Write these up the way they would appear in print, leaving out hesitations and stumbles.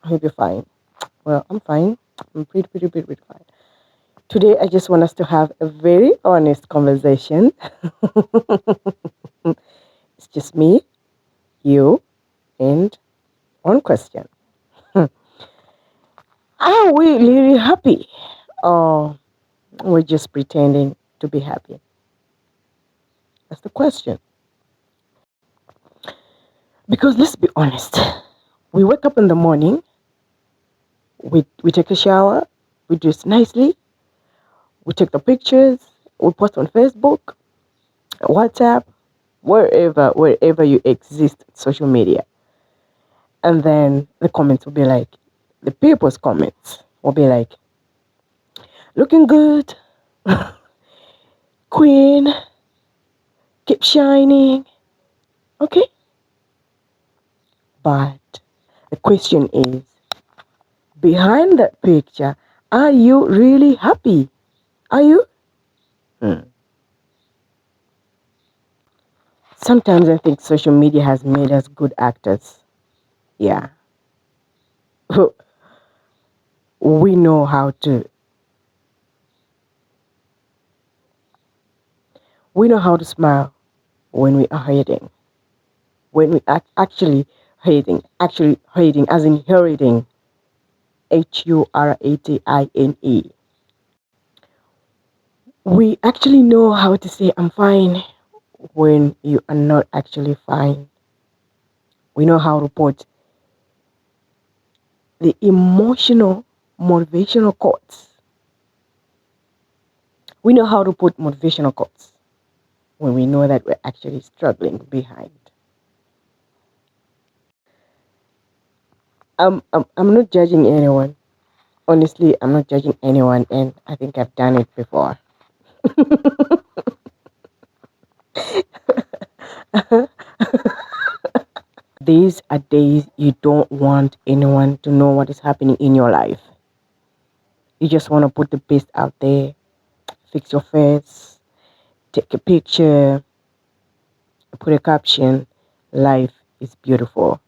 I hope you're fine. Well, I'm fine. I'm pretty fine. Today, I just want us to have a very honest conversation. It's just me, you, and one question. Are we really happy? Or we're just pretending to be happy? That's the question. Because let's be honest, we wake up in the morning, we take a shower, we dress nicely, we take the pictures, we post on Facebook, WhatsApp, wherever you exist, social media. And then the comments will be like, the people's comments will be like, looking good, queen, keep shining. Okay. But the question is, behind that picture, are you really happy? Are you? Hmm. Sometimes I think social media has made us good actors. Yeah. we know how to we know how to smile when we are hurting. When we act actually hating as in hurting, HURATINE. We actually know how to say I'm fine when you are not actually fine. We know how to put the emotional motivational quotes. We know how to put motivational quotes when we know that we're actually struggling behind. I'm not judging anyone. Honestly, I'm not judging anyone, and I think I've done it before. These are days you don't want anyone to know what is happening in your life. You just want to put the best out there, fix your face, take a picture, put a caption. Life is beautiful.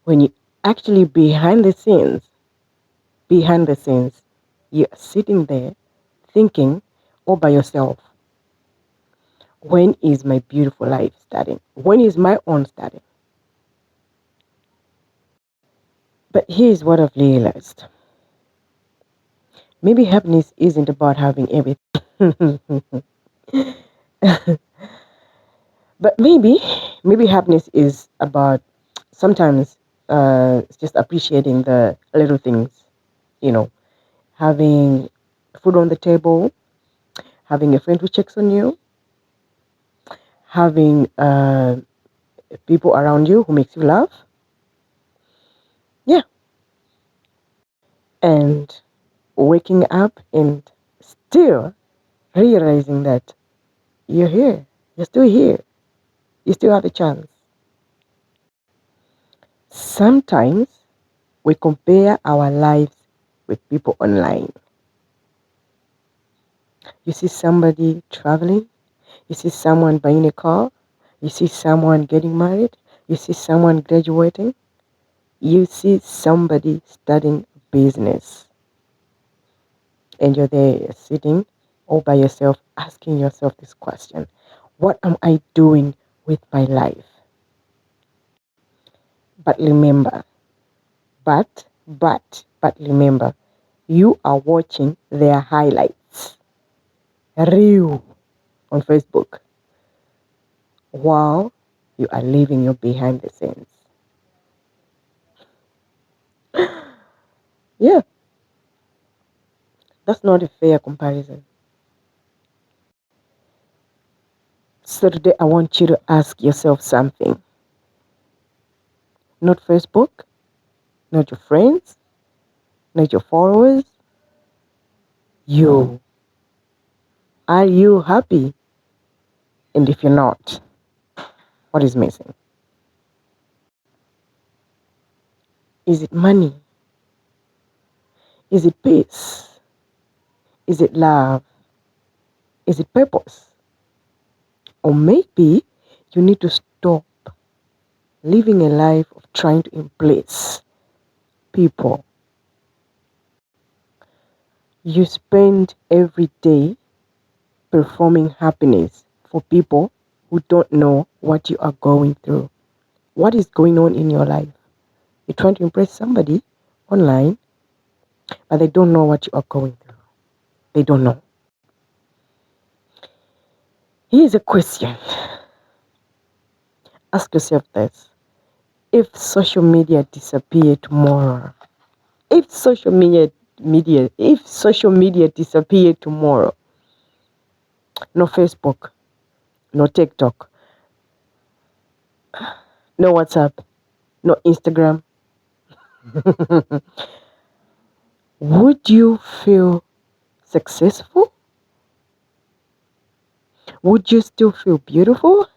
When you actually behind the scenes, you're sitting there thinking all by yourself, when is my beautiful life starting? When is my own starting? But here's what I've realized. Maybe happiness isn't about having everything. But maybe happiness is about sometimes it's just appreciating the little things, you know, having food on the table, having a friend who checks on you, having people around you who makes you laugh. Yeah. And waking up and still realizing that you're here, you're still here, you still have a chance. Sometimes we compare our lives with people online. You see somebody traveling, you see someone buying a car, you see someone getting married, you see someone graduating, you see somebody studying business, and you're there sitting all by yourself asking yourself this question: what am I doing with my life? But remember, but remember, you are watching their highlights, reel on Facebook, while you are living your behind the scenes. Yeah, that's not a fair comparison. So today I want you to ask yourself something. Not Facebook, not your friends, not your followers. You. Are you happy? And if you're not, what is missing? Is it money? Is it peace? Is it love? Is it purpose? Or maybe you need to stop living a life of trying to impress people. You spend every day performing happiness for people who don't know what you are going through. What is going on in your life? You're trying to impress somebody online, but they don't know what you are going through. They don't know. Here's a question. Ask yourself this. If social media disappeared tomorrow, if social media disappeared tomorrow, no Facebook, no TikTok, no WhatsApp, no Instagram, would you feel successful? Would you still feel beautiful?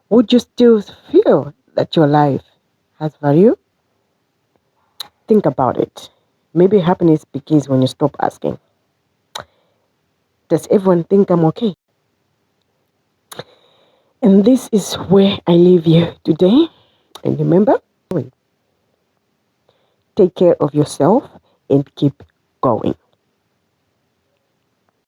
Would you still feel that your life has value? Think about it. Maybe happiness begins when you stop asking, does everyone think I'm okay? And this is where I leave you today. And remember, take care of yourself and keep going.